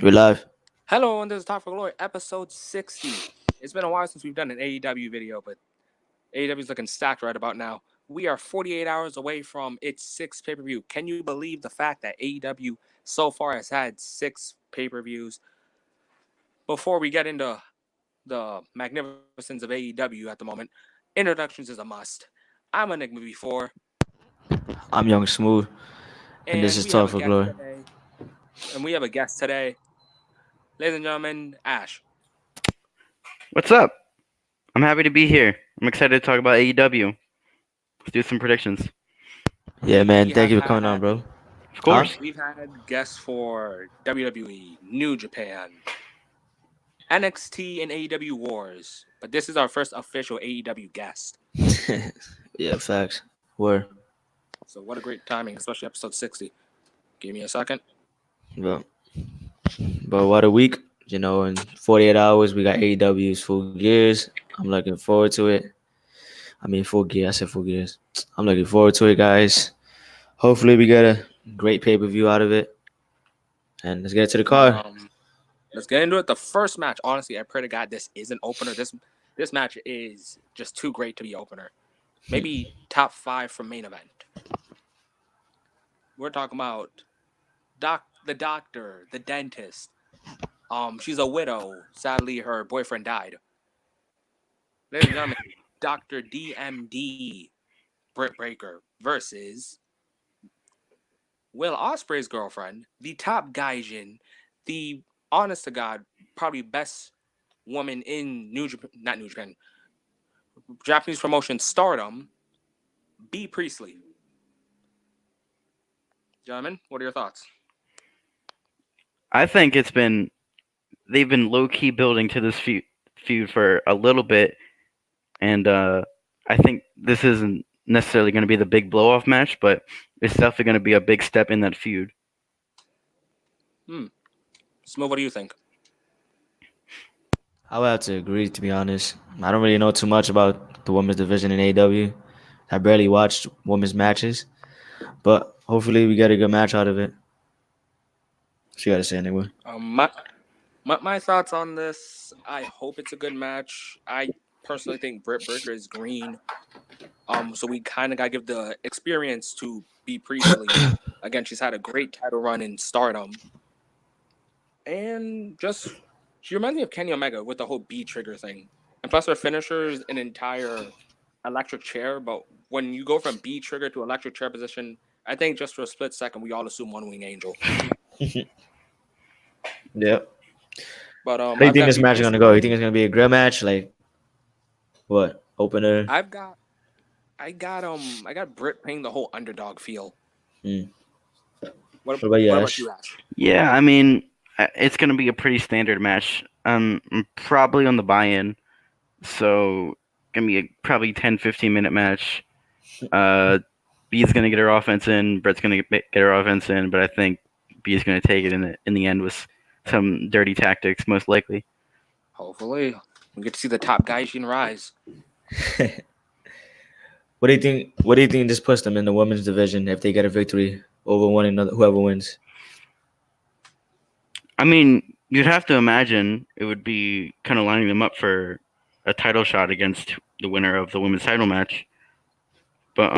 We're live. Hello, and this is Talk for Glory, episode 60. It's been a while since we've done an AEW video, but AEW is looking stacked right about now. We are 48 hours away from its sixth pay per view. Can you believe the fact that AEW so far has had six pay per views? Before we get into the magnificence of AEW at the moment, introductions is a must. I'm Enigma before, I'm Young Smooth, and this and is we have Talk a for guest Glory. today. And we have a guest today, ladies and gentlemen, Asch. What's up? I'm happy to be here. I'm excited to talk about AEW. Let's do some predictions. Yeah, man. We Thank have you for coming on, had bro. Of Huh? course. We've had guests for WWE, New Japan, NXT, and AEW Wars, but this is our first official AEW guest. Yeah, facts. Where? So what a great timing, especially episode 60. Give me a second. But, but what a week. In 48 hours, we got AEW's Full Gears. I'm looking forward to it. I mean, Full Gear. I said Full Gears. I'm looking forward to it, guys. Hopefully, we get a great pay per view out of it. And let's get to the But card. let's get into it. The first match, honestly, I pray to God this is an opener. This match is just too great to be opener. Maybe top 5 from main event. We're talking about the doctor, the dentist. She's a widow. Sadly, her boyfriend died. Ladies and gentlemen, Dr. DMD Britt Baker versus Will Ospreay's girlfriend, the top gaijin, the honest to God, probably best woman in not New Japan, Japanese promotion stardom, B. Priestley. Gentlemen, what are your thoughts? I think they've been low key building to this feud for a little bit, and I think this isn't necessarily going to be the big blow off match, but it's definitely going to be a big step in that feud. Smooth, what do you think? I would have to agree, to be honest. I don't really know too much about the women's division in AEW. I barely watched women's matches. But hopefully, we get a good match out of it. What you got to say, anyway? My thoughts on this. I hope it's a good match. I personally think Britt Baker is green. So we kind of got to give the experience to B. Priestley. Again, she's had a great title run in Stardom, and just she reminds me of Kenny Omega with the whole B trigger thing. And plus, her finisher is an entire electric chair. But when you go from B trigger to electric chair position, I think just for a split second, we all assume One Wing Angel. Yep. But How do you I've think got this B match is Priestley gonna go? You winning. think it's gonna be a grill match? Like what? Opener? I've got I got Britt playing the whole underdog feel. Hmm. What What about you, what about Ash? you, Ash? Yeah, I mean, it's going to be a pretty standard match. I'm probably on the buy-in, so gonna be a probably 10-15 minute match. Uh, B's gonna get her offense in. Brett's gonna get her offense in, but I think B's gonna take it in the end with some dirty tactics, most likely. Hopefully, we get to see the top Gaijin rise. What do you think? What do you think this puts them in the women's division if they get a victory over one another? Whoever wins. I mean, you'd have to imagine it would be kind of lining them up for a title shot against the winner of the women's title match. But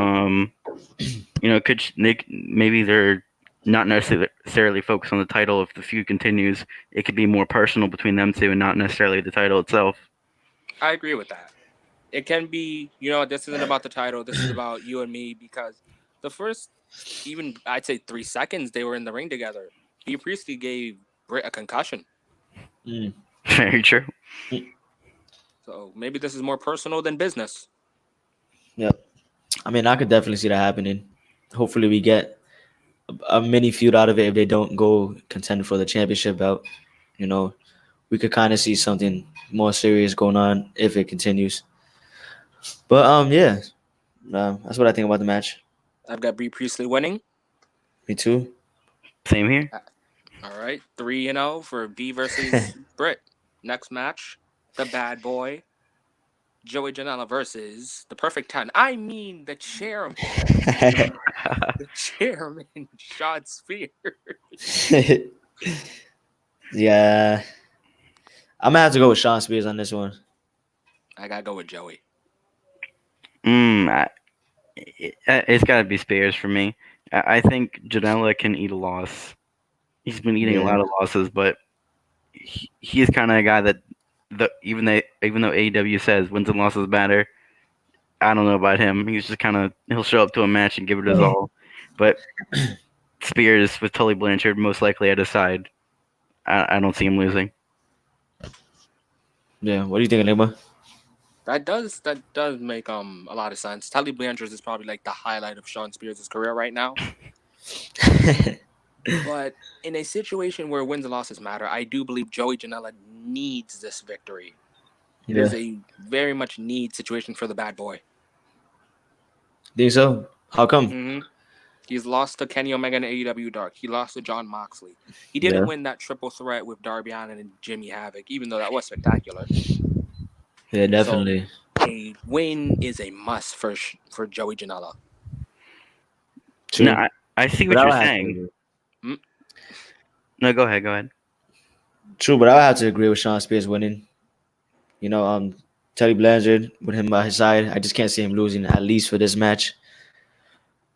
maybe they're not necessarily focused on the title if the feud continues. It could be more personal between them two and not necessarily the title itself. I agree with that. It can be, this isn't about the title. This is about you and me because the first, even I'd say 3 seconds they were in the ring together, B. Priestley gave Britt a concussion. Mm. Very true. So maybe this is more personal than business. Yep. I mean, I could definitely see that happening. Hopefully, we get a mini feud out of it if they don't go contend for the championship belt. You know, we could kind of see something more serious going on if it continues. But yeah, that's what I think about the match. I've got B. Priestley winning. Me too. Same here. All right, 3-0 for B versus Britt. Next match, the bad boy, Joey Janela versus the perfect 10. I mean, the chairman. The chairman, Sean Spears. Yeah, I'm gonna have to go with Sean Spears on this one. I gotta go with Joey. Mm, it's got to be Spears for me. I think Janela can eat a loss. He's been eating a Yeah, lot of losses, but he's kind of a guy that even though AEW says wins and losses matter, I don't know about him. He's just kind of he'll show up to a match and give it his all. But Spears with Tully Blanchard most likely at his side, I don't see him losing. yeah. What do you think, Enigma? That does make a lot of sense. Tully Blanchard is probably like the highlight of Sean Spears' career right now. But in a situation where wins and losses matter, I do believe Joey Janela needs this victory. It Yeah, is a very much need situation for the bad boy. think so? How come? hmm He's lost to Kenny Omega in AEW Dark. He lost to John Moxley. He Yeah, didn't win that triple threat with Darby Allin and Jimmy Havoc, even though that was spectacular. yeah, So definitely. a win is a must for Joey Janela. No, True, I see but what I you're would have to saying. agree. Mm, No, go ahead, go ahead. True, but I would have to agree with Sean Spears winning. You know, Teddy Blanchard with him by his side, I just can't see him losing at least for this match.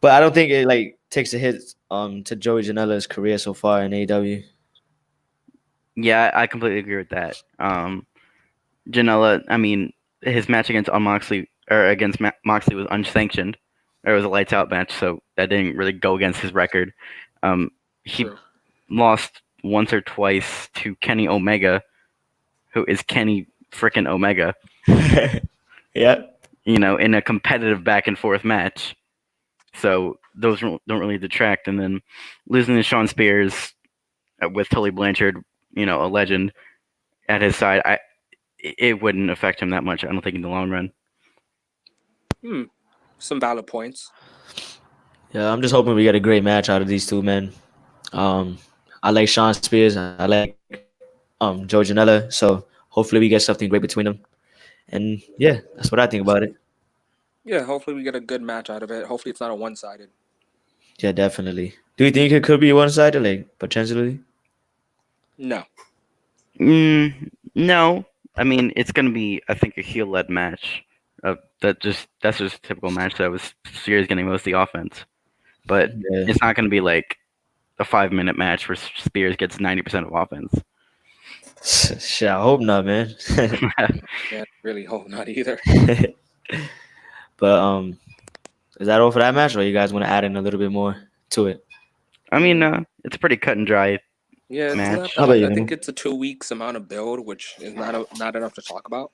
But I don't think it like takes a hit to Joey Janela's career so far in AEW. Yeah, I completely agree with that. Janela, I mean, his match against Moxley or against Moxley was unsanctioned. It was a lights out match, so that didn't really go against his record. Um, he true. lost once or twice to Kenny Omega, who is Kenny frickin' Omega. Yeah. In a competitive back and forth match. So those don't really detract. And then losing to Sean Spears with Tully Blanchard, a legend at his side, it wouldn't affect him that much. I don't think in the long run. Hmm. Some valid points. Yeah, I'm just hoping we get a great match out of these two men. Um, I like Sean Spears. I like Joe Janela. So hopefully we get something great between them. And yeah, that's what I think about it. Yeah, hopefully we get a good match out of it. Hopefully it's not a one-sided. Yeah, definitely. Do you think it could be one sided, like potentially? No. No, I mean it's gonna be I think a heel led match. That's just a typical match that was Spears getting most of the offense, but Yeah. it's not gonna be like a 5 minute match where Spears gets 90% of offense. Shit, I hope not, man. Yeah, really hope not either. But is that all for that match, or you guys want to add in a little bit more to it? I mean, it's a pretty cut and dry Yeah, it's not match. that How about much. you, I think Nemo? it's a 2 weeks amount of build, which is not enough to talk about.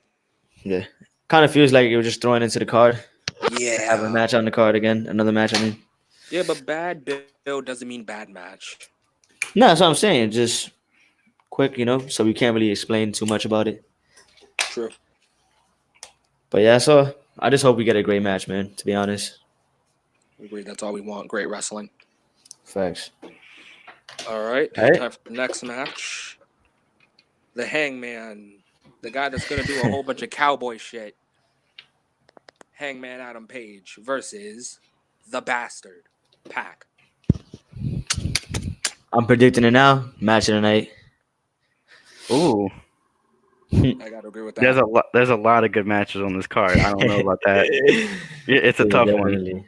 Yeah, kind of feels like it was just throwing into the card to have a Yeah. match on the card again, another match. I mean, Yeah, but bad build doesn't mean bad match. no, that's what I'm saying. Just quick, so we can't really explain too much about it. True. But yeah, so I just hope we get a great match, man. To be honest, Agree. That's all we want. Great wrestling. facts. All right. All right. Time for the next match. The Hangman, the guy that's gonna do a whole bunch of cowboy shit. Hangman Adam Page versus the Bastard Pack. I'm predicting it now. Match of the night. Ooh, I gotta agree with there's that. there's a lot of good matches on this card. I don't know about that. It's a Yeah, tough one. definitely.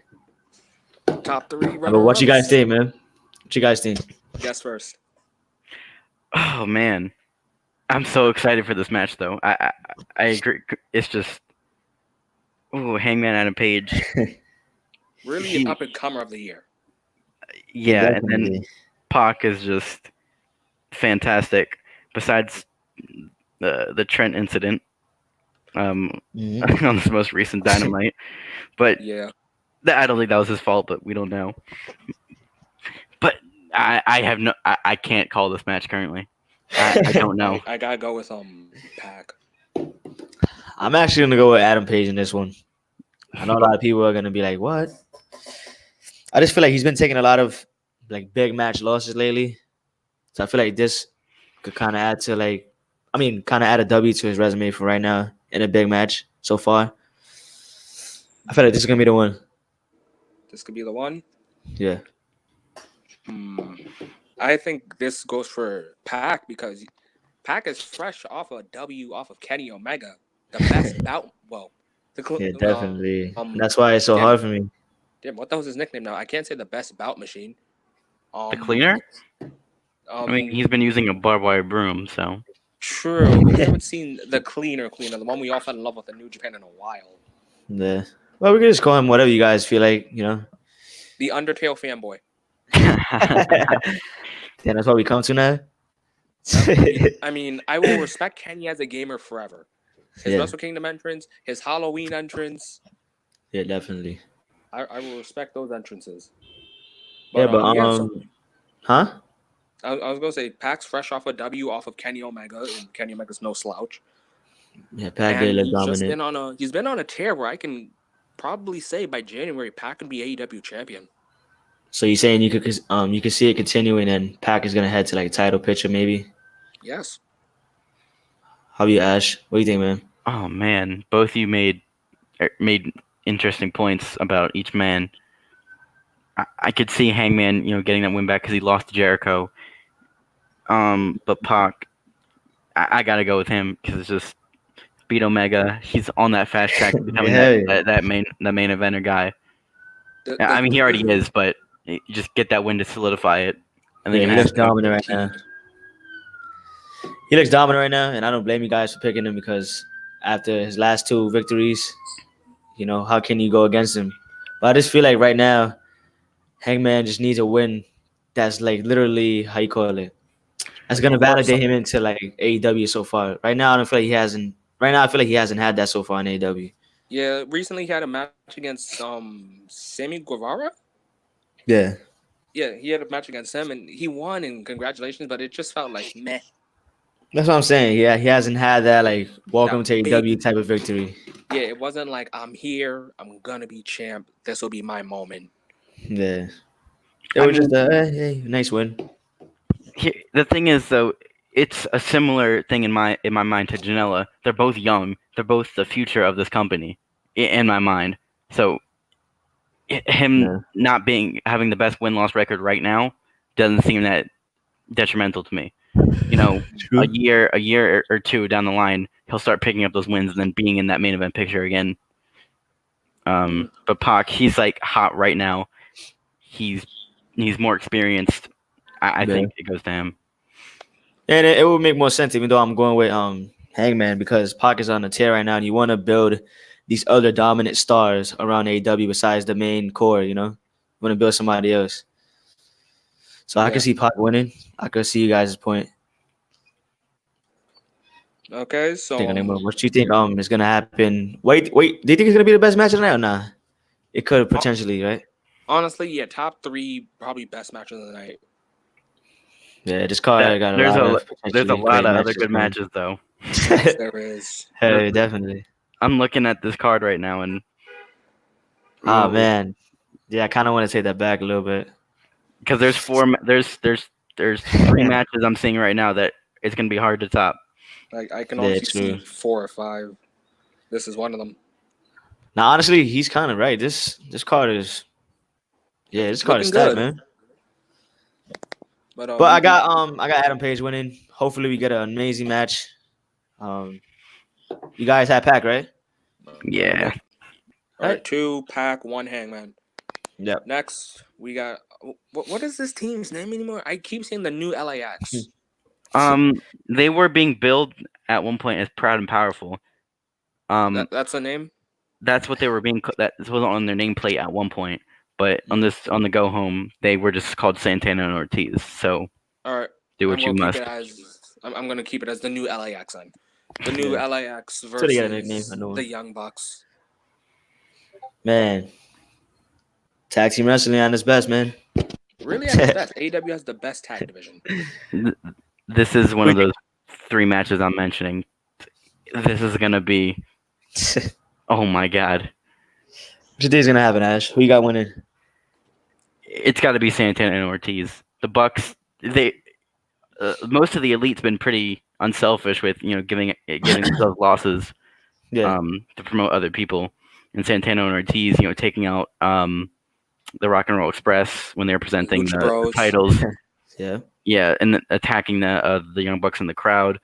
Top three But what you guys runner-ups. think, man? What you guys think? Guess first. Oh man, I'm so excited for this match though. I agree. It's just Hangman Adam Page. Really He an up and comer of the year. yeah, and then Definitely. Pac is just fantastic. Besides the Trent incident Mhm. on this most recent Dynamite, but Yeah. I don't think that was his fault. But we don't know. But I have no. I can't call this match currently. I don't know. I gotta go with Pack. I'm actually gonna go with Adam Page in this one. I know a lot of people are gonna be like, "What?" I just feel like he's been taking a lot of like big match losses lately, so I feel like this could kind of add to kind of add a W to his resume for right now in a big match so far. I feel like this is gonna be the one. This could be the one. Yeah. Hmm. I think this goes for Pac because Pac is fresh off a W off of Kenny Omega, the best bout. Well, Yeah, definitely. That's why it's so damn, hard for me. damn, what the hell's his nickname now? I can't say the best bout machine. The Um, cleaner? I mean, um, he's been using a barbed wire broom, so. true, but we haven't seen the cleaner, the one we all fell in love with in New Japan in a while. Yeah. Well, we can just call him whatever you guys feel like, you know. The Undertale fanboy. Yeah, that's what we come to now. I mean, I will respect Kenny as a gamer forever. His Yeah. Wrestle Kingdom entrance, his Halloween entrance. Yeah, definitely. I will respect those entrances. Yeah, but yeah. So huh? I was gonna say Pac's fresh off a W off of Kenny Omega, and Kenny Omega's no slouch. Yeah, Pac did And look he's just dominant. been on a tear where I can probably say by January Pac could be AEW champion. So you're saying you could see it continuing, and Pac is gonna head to like title picture maybe? Yes. How about you, Ash? What do you think, man? Oh man, both of you made interesting points about each man. I could see Hangman, getting that win back because he lost to Jericho. But Pac, I gotta go with him because it's just beat Omega. He's on that fast track to becoming Yeah. that main eventer guy. I mean, he already is, but you just get that win to solidify it, and then Yeah, you he have looks dominant right now. He looks dominant right now, and I don't blame you guys for picking him because after his last two victories, how can you go against him? But I just feel like right now, Hangman just needs a win that's like literally how you call it. That's gonna validate him into like AEW so far. Right now, I don't feel like he hasn't. Right now, I feel like he hasn't had that so far in AEW. Yeah, recently he had a match against Sammy Guevara. Yeah. Yeah, he had a match against him and he won. And congratulations, but it just felt like meh. That's what I'm saying. Yeah, he hasn't had that like welcome to AEW type of victory. Yeah, it wasn't like I'm here, I'm gonna be champ. This will be my moment. Yeah, it was just a nice win. The thing is, though, it's a similar thing in my mind to Janela. They're both young. They're both the future of this company, in my mind. So him not having the best win-loss record right now doesn't seem that detrimental to me. A year or two down the line, he'll start picking up those wins and then being in that main event picture again. But Pac, he's like hot right now. He's more experienced. I think it goes to him. And it would make more sense, even though I'm going with Hangman, because Pac is on a tear right now, and you want to build these other dominant stars around AEW besides the main core. You want to build somebody else. So I can see Pac winning. I can see you guys' point. Okay, so what do you think is gonna happen? Wait, do you think it's gonna be the best match of the night or not? It could potentially, right? Honestly, yeah, top 3 probably best matches of the night. Yeah, this card got there's a lot of other good matches though. Yes, there is. Hey, definitely. I'm looking at this card right now and oh man, yeah, I kind of want to take that back a little bit because there's 3 matches I'm seeing right now that it's gonna be hard to top. I can honestly see 4 or 5. This is one of them. Now, honestly, he's kind of right. This card is, this card is stacked, man. But I got Adam Page winning. Hopefully, we get an amazing match. You guys had Pac, right? Yeah. All right, 2 Pac, 1 Hangman. Yep. Next, we got what is this team's name anymore? I keep saying the new LAX. They were being billed at one point as Proud and Powerful. That's the name. That's what they were being. That was on their nameplate at one point, but on the go home, they were just called Santana and Ortiz. So, all right, do what you must. I'm gonna keep it as the new LAX then. The new LAX versus the Young Bucks. Man, tag team wrestling at its best, man. Really at its best. AEW has the best tag division. This is one of those 3 matches I'm mentioning. This is gonna be. Oh my god. What do you think is gonna happen, Ash? Who you got winning? It's got to be Santana and Ortiz. The Bucks, most of the elite's been pretty unselfish with giving themselves losses, to promote other people. And Santana and Ortiz, taking out the Rock and Roll Express when they were presenting the titles. Yeah. Yeah, and attacking the Young Bucks in the crowd.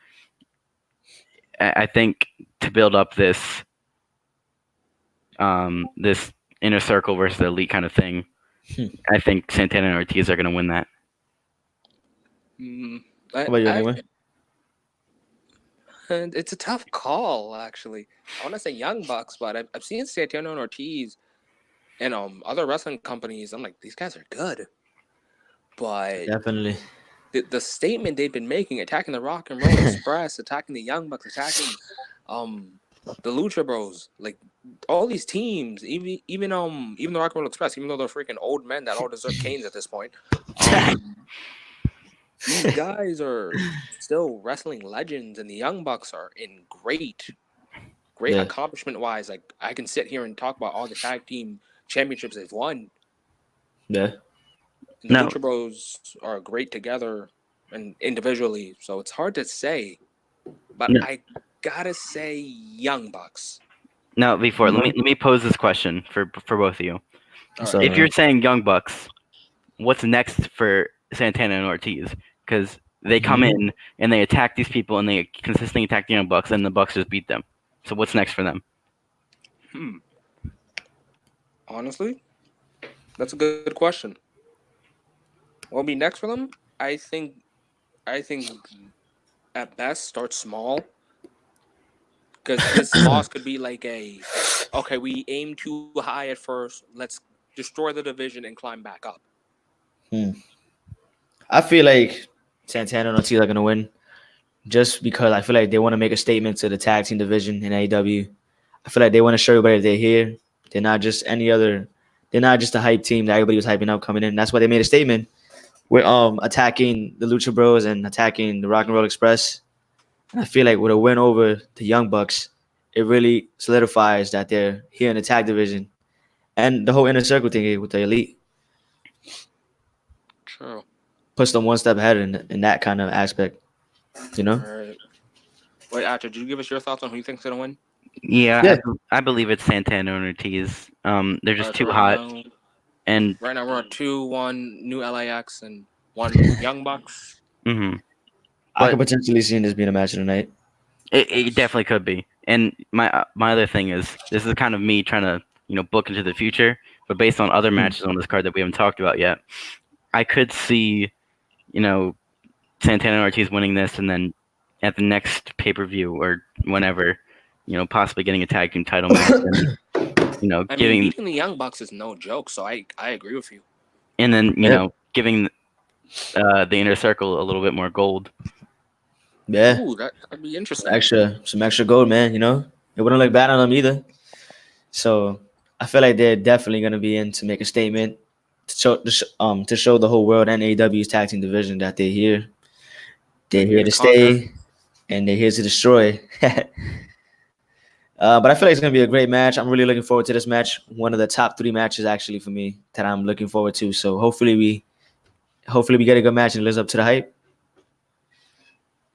I think to build up this inner circle versus the elite kind of thing, Hmm. I think Santana and Ortiz are going to win that. Mm, How about you, anyway? and it's a tough call, actually. I want to say Young Bucks, but I've seen Santana and Ortiz and other wrestling companies. I'm like, these guys are good, but Definitely. the statement they've been making, attacking the Rock and Roll Express, attacking the Young Bucks, attacking the Lucha Bros, like all these teams, even the Rock and Roll Express, even though they're freaking old men that all deserve canes at this point, these guys are still wrestling legends, and the Young Bucks are in great Yeah. accomplishment wise. Like I can sit here and talk about all the tag team championships they've won, Yeah. and the No, Lucha Bros are great together and individually. So it's hard to say, but no, I gotta say Young Bucks. no. Before, let No. me pose this question for both of you. All So right. If you're saying Young Bucks, what's next for Santana and Ortiz? Because they come in and they attack these people and they consistently attack the Young Bucks, and the Bucks just beat them. So what's next for them? Honestly, that's a good question. What'll be next for them? I think at best start small because this loss could be like okay, we aim too high at first. Let's destroy the division and climb back up. I feel like Santana and Ortiz are gonna win just because I feel like they want to make a statement to the tag team division in AEW. I feel like they want to show everybody they're here. They're not just any other. They're not just a hype team that everybody was hyping up coming in. That's why they made a statement. We're attacking the Lucha Bros and attacking the Rock and Roll Express. And I feel like with a win over the Young Bucks, it really solidifies that they're here in the tag division and the whole inner circle thing with the elite True. puts them one step ahead in that kind of aspect. You All know? right. Wait, Archer, did you give us your thoughts on who you think's gonna win? Yeah, Yeah. I believe it's Santana and Ortiz. They're All just right, so too hot, and right now we're at 2-1 New LAX and one Young Bucks. mhm. I could But potentially see this being a match of the night. it definitely could be. And my other thing is this is kind of me trying to book into the future, but based on other matches on this card that we haven't talked about yet, I could see you know Santana and Ortiz winning this, and then at the next pay per view or whenever, possibly getting a tag team title match, and I mean, giving beating the Young Bucks is no joke, so I agree with you. and then Yeah. giving the inner circle a little bit more gold. Yeah. Ooh, that'd be interesting. Some extra gold, man. It wouldn't look bad on them either. So I feel like they're definitely gonna be in to make a statement to show the whole world and AEW's tag team division that they're here. They're They're here here to to conquer. stay, and they're here to destroy. But I feel like it's gonna be a great match. I'm really looking forward to this match. One of the top 3 matches actually for me that I'm looking forward to. So hopefully we get a good match and it lives up to the hype.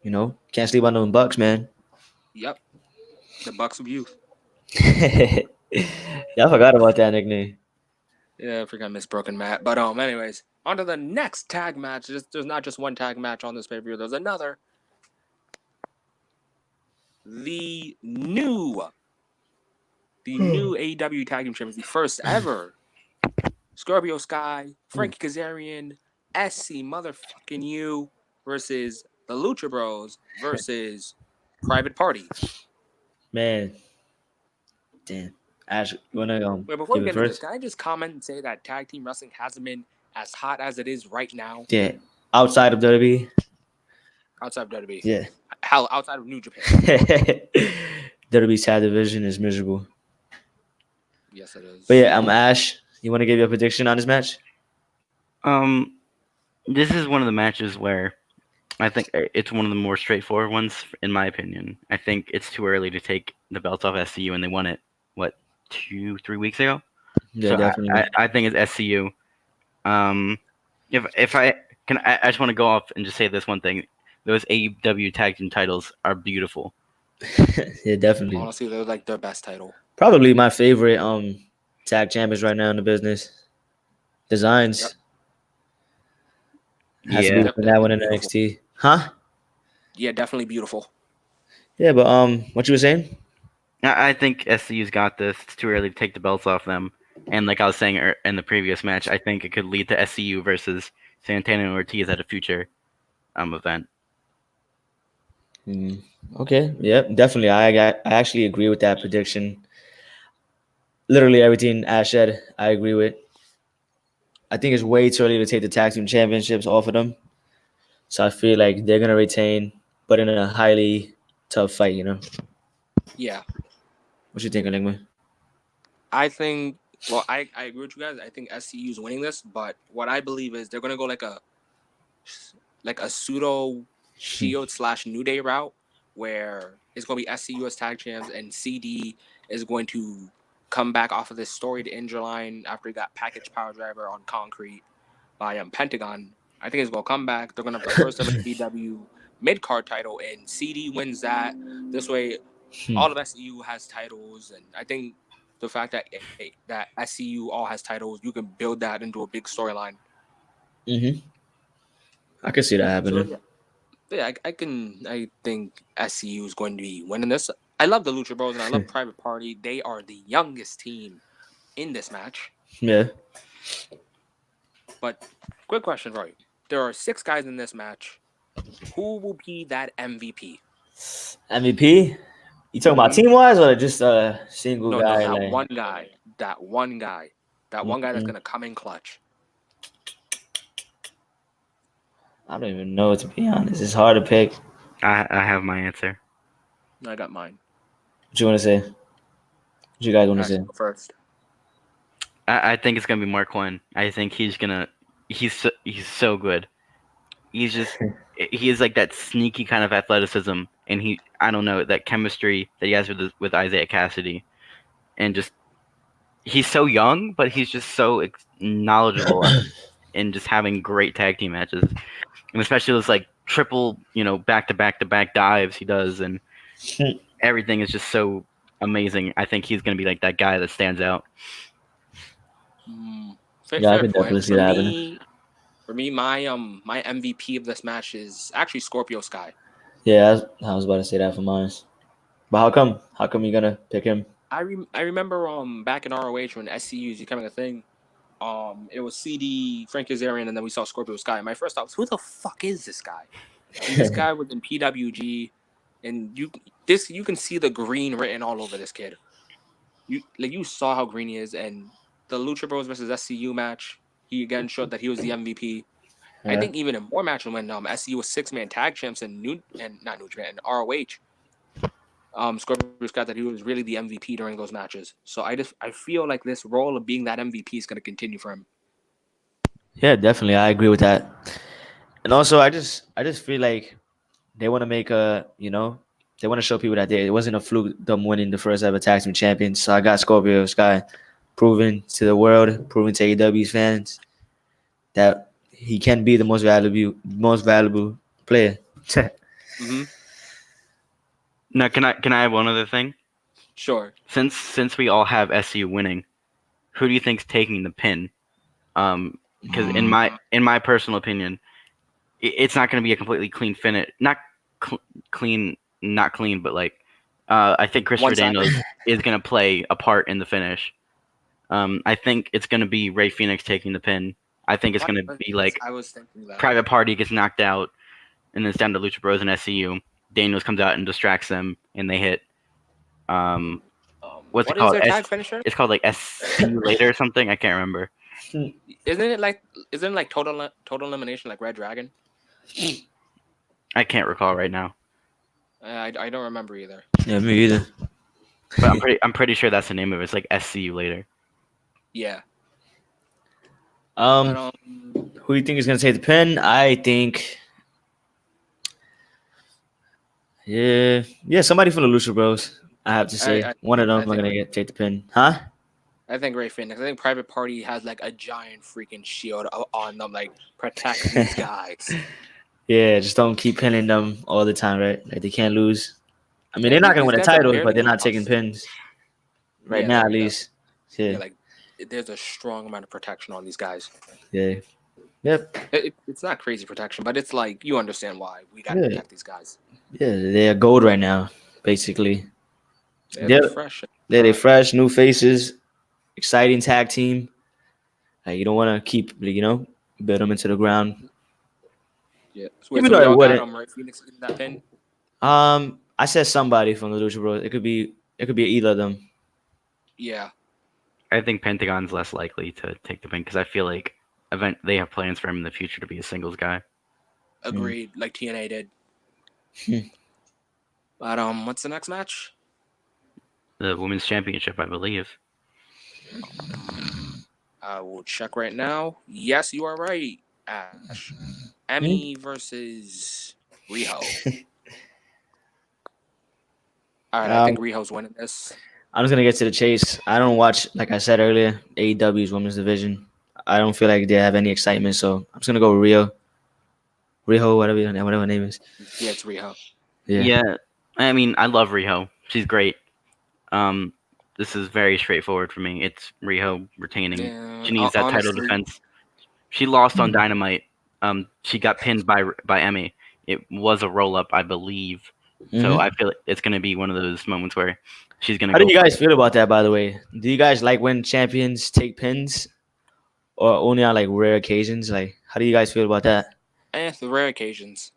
Can't sleep on them Bucks, man. Yep, the Bucks of Youth. Yeah, I forgot about that nickname. Yeah, I forgot Miss Broken Matt. But anyways, on to the next tag match. There's not just one tag match on this pay per view. There's another. The new AEW Tag Team Champions, the first ever. Scorpio Sky, Frankie Kazarian, SC motherfucking you versus the Lucha Bros versus Private Party. Man, damn. Ash, you wanna Wait, before give we it get into this, first? can I just comment and say that tag team wrestling hasn't been as hot as it is right now Yeah, outside of WWE. outside of WWE? Yeah. Hell, outside of New Japan. WWE's tag division is miserable. Yes, it is. But yeah, I'm Ash. You want to give your prediction on this match? Um, this is one of the matches where I think it's one of the more straightforward ones, in my opinion. I think it's too early to take the belts off SCU, and they won it, what, 2-3 weeks ago? Yeah, So definitely. I think it's SCU. If I can, I just want to go off and just say this one thing. Those AEW tag team titles are beautiful. Yeah, definitely. Honestly, they're like their best title. Probably my favorite tag champions right now in the business. Designs. Yep. Has to Yeah, be Yep, from that one definitely in beautiful. NXT, huh? Yeah, definitely beautiful. Yeah, but what you were saying? I think SCU's got this. It's too early to take the belts off them. And like I was saying in the previous match, I think it could lead to SCU versus Santana and Ortiz at a future event. Mm, okay, yeah, definitely. I actually agree with that prediction. Literally everything Ash said, I agree with. I think it's way too early to take the tag team championships off of them. So I feel like they're gonna retain, but in a highly tough fight. You know, Yeah, what you think, Enigma? I think. Well, I agree with you guys. I think SCU is winning this, but what I believe is they're gonna go like a pseudo Shield slash New Day route, where it's gonna be SCU as tag champs and CD is going to come back off of this storied injury line after he got package power driver on concrete by Pentagon. I think he's gonna come back. They're gonna have the first ever AEW mid card title, and CD wins that. This way, all of SCU has titles, and I think the fact that SCU all has titles, you can build that into a big storyline. Mm-hmm. I can see that So happening. yeah, I think SCU is going to be winning this. I love the Lucha Bros and I love Private Party. They are the youngest team in this match. Yeah. But quick question for you: there are 6 guys in this match. Who will be that MVP? MVP? You talking about Mm-hmm. team wise or just a single No, guy? that Like, one guy. That one guy. That one guy that's mm, gonna come in clutch. I don't even know, to be honest. It's hard to pick. I have my answer. I got mine. What you want to say? What you guys want to Ash, say? go first. I think it's gonna be Mark Quinn. I think he's so good. He's just he is like that sneaky kind of athleticism, and I don't know, that chemistry that he has with Isaiah Cassidy, and just he's so young, but he's just so knowledgeable and just having great tag team matches, and especially those like triple, back to back to back dives he does, and everything is just so amazing. I think he's gonna be like that guy that stands out. Yeah, I Fair could definitely point. see that happening. For me, my MVP of this match is actually Scorpio Sky. Yeah, I was about to say that for mine. But how come? How come you gonna pick him? I remember back in ROH when SCU is becoming a thing. It was CD, Frank Kazarian, and then we saw Scorpio Sky. My first thought was, who the fuck is this guy? And this guy was in PWG, and you can see the green written all over this kid. You saw how green he is, and the Lucha Bros versus SCU match, he again showed that he was the MVP. I Yeah. think even in more matches when SCU was 6-man tag champs and not New Japan and ROH, Scorpio Scott that he was really the MVP during those matches. So I feel like this role of being that MVP is going to continue for him. Yeah, definitely. I agree with that. And also, I just feel like they want to make they want to show people that it wasn't a fluke them winning the first ever tag team champions. So I got Scorpio Sky proving to the world, proving to AEW's fans that he can be the most valuable player. Mm-hmm. Now, can I have one other thing? Sure. Since we all have SCU winning, who do you think's taking the pin? Because in my personal opinion, it's not going to be a completely clean finish. Not clean, not clean, but like I think Christopher One side. Daniels is going to play a part in the finish. I think it's going to be Ray Phoenix taking the pin. I think it's going to be like I was thinking that. Private Party gets knocked out, and then it's down to Lucha Bros and SCU. Daniels comes out and distracts them, and they hit. What's it What is called? their tag finisher? It's called like SCU later or something. I can't remember. Isn't it like total elimination like Red Dragon? I can't recall right now, I don't remember either. Yeah, me either. but I'm pretty sure that's the name of it. It's like SCU later. Yeah. Um, But who do you think is gonna take the pin? I think, yeah, somebody from the Lucha Bros. I have to say, one of them I are think gonna take the pin, huh? I think Ray Phoenix. I think Private Party has like a giant freaking shield on them, like protect these guys. Yeah, just don't keep pinning them all the time, right? Like they can't lose. I mean, Yeah, they're not gonna these win the guys have titles, but barely they're not taking lost. pins right Yeah, now, like at least. Yeah, yeah, like there's a strong amount of protection on these guys. yeah. Yep. It's not crazy protection, but it's like you understand why we got to Yeah. protect these guys. Yeah. They're gold right now, basically. Yeah, they're Yep. fresh. They're fresh, new faces, exciting tag team. You don't want to keep, build them into the ground. Yeah. So wait, Even so though we it all got wouldn't. them right. Phoenix getting that pin. I said somebody from the Lucha Bros. It could be either of them. Yeah. I think Pentagon's less likely to take the pin because I feel like they have plans for him in the future to be a singles guy. Agreed. Like TNA did. But what's the next match? The women's championship, I believe. I will check right now. Yes, you are right, Ash. Emmy versus Riho. All right, I Um, think Riho's winning this. I'm just gonna get to the chase. I don't watch, like I said earlier, AEW's women's division. I don't feel like they have any excitement, so I'm just gonna go with Riho, whatever her name is. Yeah, it's Riho. Yeah. Yeah, I mean, I love Riho. She's great. Um, this is very straightforward for me. It's Riho retaining. Yeah, She needs that title honestly, defense. She lost on Dynamite. She got pinned by Emmy. It was a roll up, I believe. So Mhm. I feel like it's gonna be one of those moments where she's gonna How do go you for guys it. feel about that? By the way, do you guys like when champions take pins, or only on like rare occasions? Like, how do you guys feel about that? the rare occasions.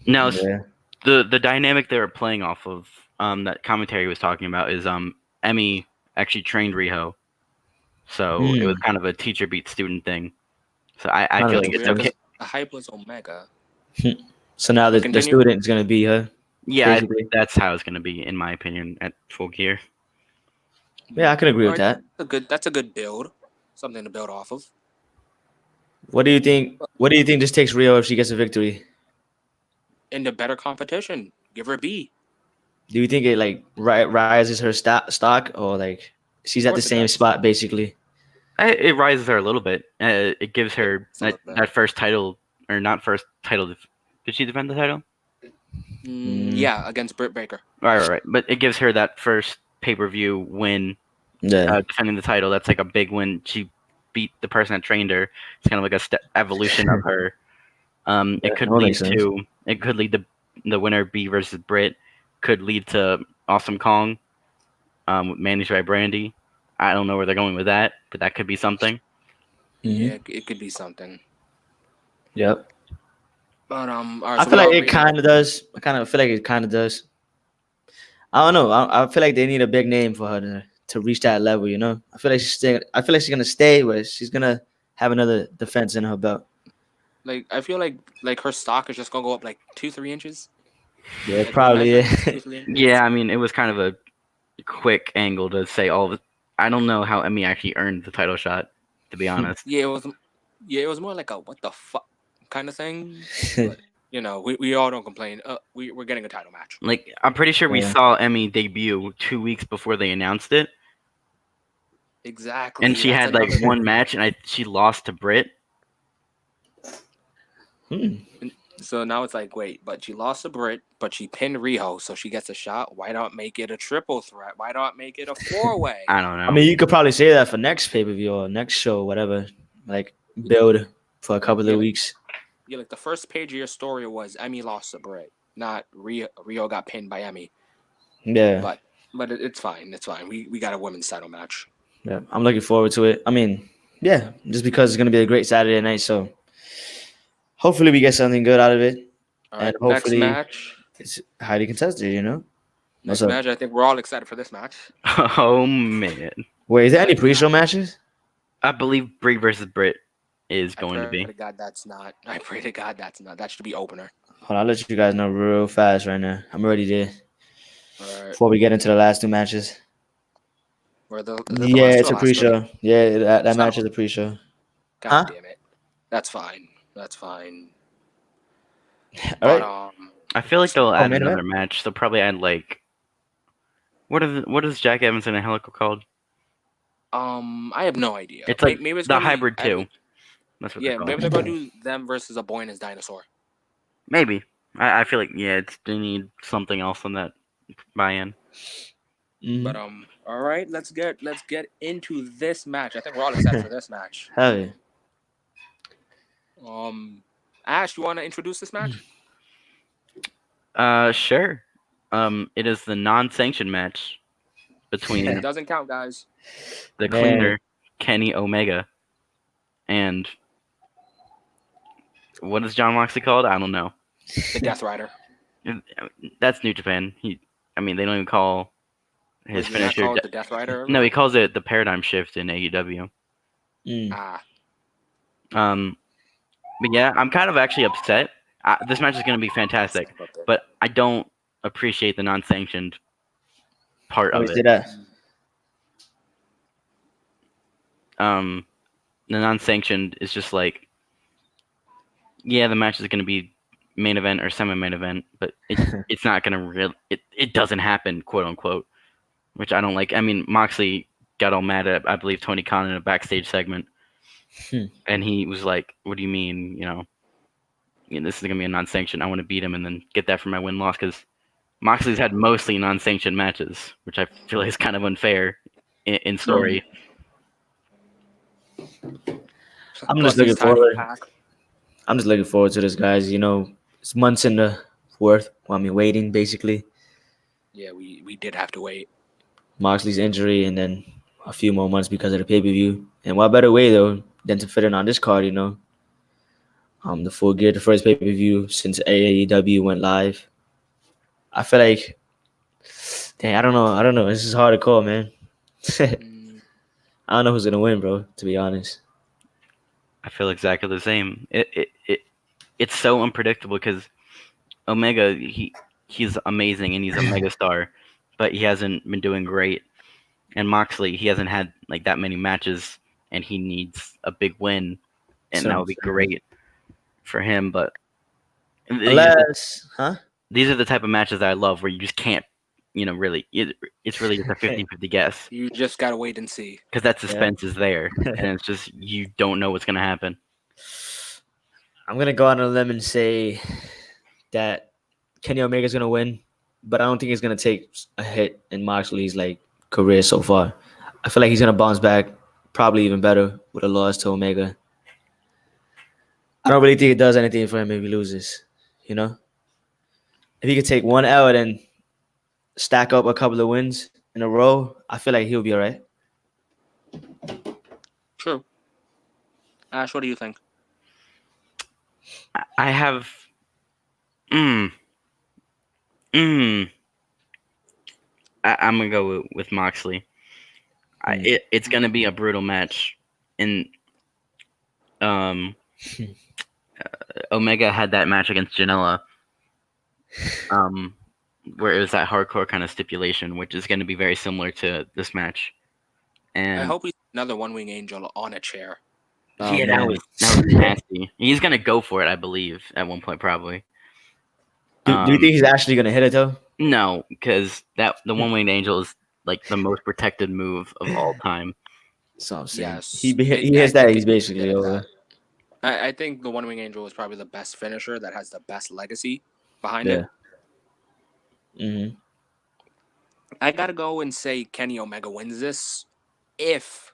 Now Yeah. the dynamic they were playing off of that commentary was talking about is Emmy actually trained Riho, so it was Hmm. kind of a teacher beat student thing. So I Kind feel of like That's it's weird okay. because the hype was Omega. So now the, But the continue. student is gonna be her, Yeah, I basically. think that's how it's gonna be in my opinion at Full Gear. Yeah, I can agree All with right, that. that's a good build. Something to build off of. What do you think? What do you think this takes Rio if she gets a victory? Into better competition. Give her a B. Do you think it like rises her stock, or like she's Of at the course it same does. spot basically? It rises her a little bit. It gives her It's a little bit. that first title, or not first title. Did she defend the title? Mm, Yeah, against Britt Baker. Right. But it gives her that first pay-per-view win, yeah, defending the title. That's like a big win. She beat the person that trained her. It's kind of like a evolution of her. yeah, It that could would lead make sense. to the winner B versus Britt. Could lead to Awesome Kong, managed by Brandy. I don't know where they're going with that, but that could be something. Hmm. Yeah, it could be something. Yep. But all right, I so feel we like all it agree that kind of does. I kind of feel like it kind of does. I don't know. I feel like they need a big name for her to reach that level. I feel like she's staying. I feel like she's gonna stay, but she's gonna have another defense in her belt. like I feel like her stock is just gonna go up like 2-3 inches. Yeah, Like probably. momentum, Yeah. 2-3 inches. Yeah, I mean, it was kind of a quick angle to say all of it. I don't know how Emmy actually earned the title shot, to be honest. Yeah, it was more like a what the fuck kind of thing. But we all don't complain. We're getting a title match. Like, I'm pretty sure we Yeah. saw Emmy debut 2 weeks before they announced it, and Exactly. she That's had like another one thing. match, and she lost to Britt. Hmm. And so now it's like, wait, but she lost to Britt, but she pinned Riho, so she gets a shot. Why not make it a triple threat? Why not make it a 4-way? I don't I know. mean, you could probably say that for next pay per view or next show, whatever. Like build for a couple Yeah, of weeks. like the first page of your story was Emmy lost to Britt, not Rio got pinned by Emmy. Yeah. But it's fine. It's fine. We got a women's title match. Yeah. I'm looking forward to it. I mean, yeah, just because it's gonna be a great Saturday night, so hopefully we get something good out of it, All and right, next hopefully match. it's highly contested. What's Next up? match. I think we're all excited for this match. Oh man, Wait, is there any But pre-show matches? I believe Brie versus Britt is I going to pray be. to God that's not. I pray to God that's not. That should be opener. Hold on, I'll let you guys know real fast right now. I'm already there. All right. Before we get into the last two matches. Or the Yeah, last it's two, a last three. pre-show. Yeah, that Son match of is a a pre-show. God Huh? damn it. That's fine. That's fine. All But right. I feel like they'll Oh, add main another event. match. They'll probably add like what is Jack Evans and a Helical called? I have no idea. It's like Maybe it's the gonna be hybrid two. That's what they're yeah. called. Maybe they're gonna do them versus a Boyna's dinosaur. Maybe. I feel like they need something else on that buy-in. Mm-hmm. But all right. Let's get into this match. I think we're all excited for this match. Hell yeah. Ash, you want to introduce this match? Sure. It is the non-sanctioned match between Doesn't count, guys. the Man, cleaner Kenny Omega and what is John Moxley called? I don't know. The Death Rider. That's New Japan. They don't even call his Wait, you not finisher. call it the Death Rider? No, he calls it the paradigm shift in AEW. Ah, But yeah, I'm kind of actually upset. This match is going to be fantastic, but I don't appreciate the non-sanctioned part oh, of he it. did that. The non-sanctioned is just like, yeah, the match is going to be main event or semi-main event, but it's not going to it doesn't happen, quote unquote, which I don't like. I mean, Moxley got all mad at, I believe, Tony Khan in a backstage segment, and he was like, "What do you mean? This is going to be a non-sanctioned. I want to beat him and then get that for my win-loss," because Moxley's had mostly non-sanctioned matches, which I feel is kind of unfair in story. I'm plus just he's looking tied in forward. Pac. I'm just looking forward to this, guys. It's months in the worth. Well, waiting basically. Yeah, we did have to wait. Moxley's injury, and then a few more months because of the pay per view. And what better way though than to fit in on this card? The Full Gear, the first pay per view since AEW went live. I feel like, dang, I don't know. I don't know. This is hard to call, man. I Mm, don't know who's gonna win, bro. To be honest. I feel exactly the same. It's so unpredictable because Omega he's amazing and he's a megastar, but he hasn't been doing great. And Moxley he hasn't had like that many matches, and he needs a big win, That's and what that I'm would be saying. great for him. But Unless, huh? these are the type of matches that I love where you just can't, really. It's really just a 50-50 guess you just gotta wait and see. because that Yeah. suspense is there, and it's just you don't know what's gonna happen. I'm gonna go on a limb and say that Kenny Omega's gonna win, but I don't think he's gonna take a hit in Moxley's career so far. I feel like he's gonna bounce back, probably even better with a loss to Omega. I don't really think it does anything for him if he loses. You know, if he could take one L and then stack up a couple of wins in a row, I feel like he'll be alright. True. Ash, what do you think? I have, mm, mm, I'm gonna go with Moxley. It's gonna be a brutal match, and um, Omega had that match against Janela, where it was that hardcore kind of stipulation, which is going to be very similar to this match. And I hope he's another One Wing Angel on a chair. Oh yeah, man, that was nasty. He's gonna go for it, I believe, at one point probably. do you think he's actually gonna hit it though? No, because the One Winged Angel is like the most protected move of all time. That's what I'm saying. Yes, He I hits that, think he's it basically did over. that. I think the One Wing Angel is probably the best finisher that has the best legacy behind Yeah. it. hmm I gotta go and say Kenny Omega wins this if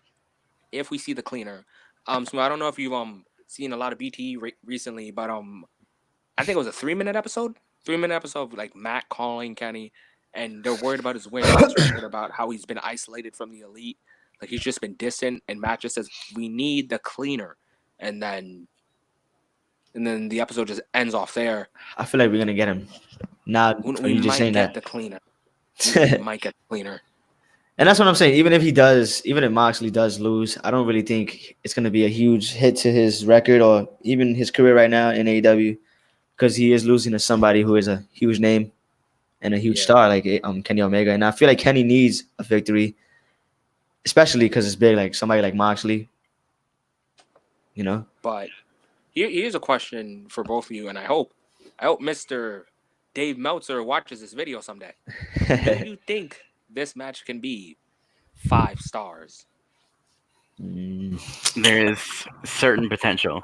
we see the cleaner. So I don't know if you've seen a lot of BT recently, but I think it was a 3-minute episode. 3-minute episode of like Matt calling Kenny, and they're worried about his win loss record, about how he's been isolated from the elite, like he's just been distant. And Matt just says, "We need the cleaner," and then the episode just ends off there. I feel like we're gonna get him. Now, for We you just might saying get that. the cleaner. We might get the cleaner. And that's what I'm saying. Even if Moxley does lose, I don't really think it's going to be a huge hit to his record or even his career right now in AEW, because he is losing to somebody who is a huge name and a huge Yeah. star like Kenny Omega. And I feel like Kenny needs a victory, especially because it's big, like somebody like Moxley. But here's a question for both of you, and I hope Mr. Dave Meltzer watches this video someday. Do you think this match can be 5 stars? There is certain potential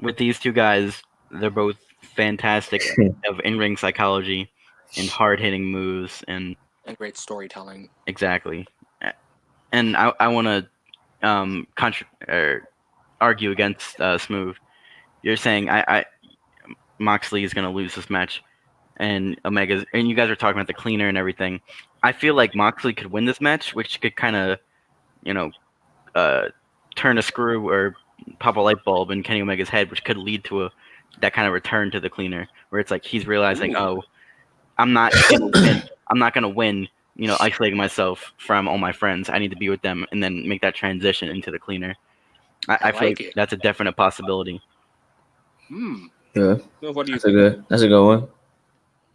with these two guys. They're both fantastic of in-ring psychology and hard-hitting moves, and great storytelling. exactly. And I want to argue against Smooth. You're saying I Moxley is going to lose this match, and Omega's, and you guys are talking about the cleaner and everything. I feel like Moxley could win this match, which could kind of, you know, uh, turn a screw or pop a light bulb in Kenny Omega's head, which could lead to that kind of return to the cleaner, where it's like he's realizing, Ooh. oh, I'm not gonna win. I'm not gonna win. Isolating myself from all my friends. I need to be with them, and then make that transition into the cleaner. I feel like like it. that's a definite possibility. Yeah, What do you that's a think? good. That's a good one.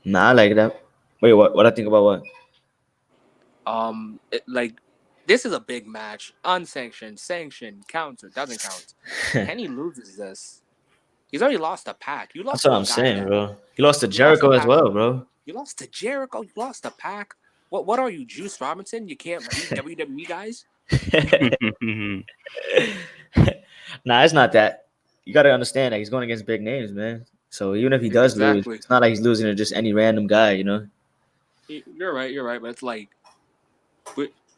Nah, I like that. Wait, what? What I think about what? Like this is a big match, unsanctioned, sanctioned, counts or doesn't count. Kenny loses this. He's already lost a Pac. You That's lost what to a I'm guy saying, that bro. He lost to you lost Jericho to as Pac. well, bro. You lost to Jericho. You lost to Pac. What are you, Juice Robinson? You can't beat WWE guys. Nah, it's not that. You got to understand that he's going against big names, man. So even if he does lose, Exactly. it's not like he's losing to just any random guy, you know. You're right. But it's like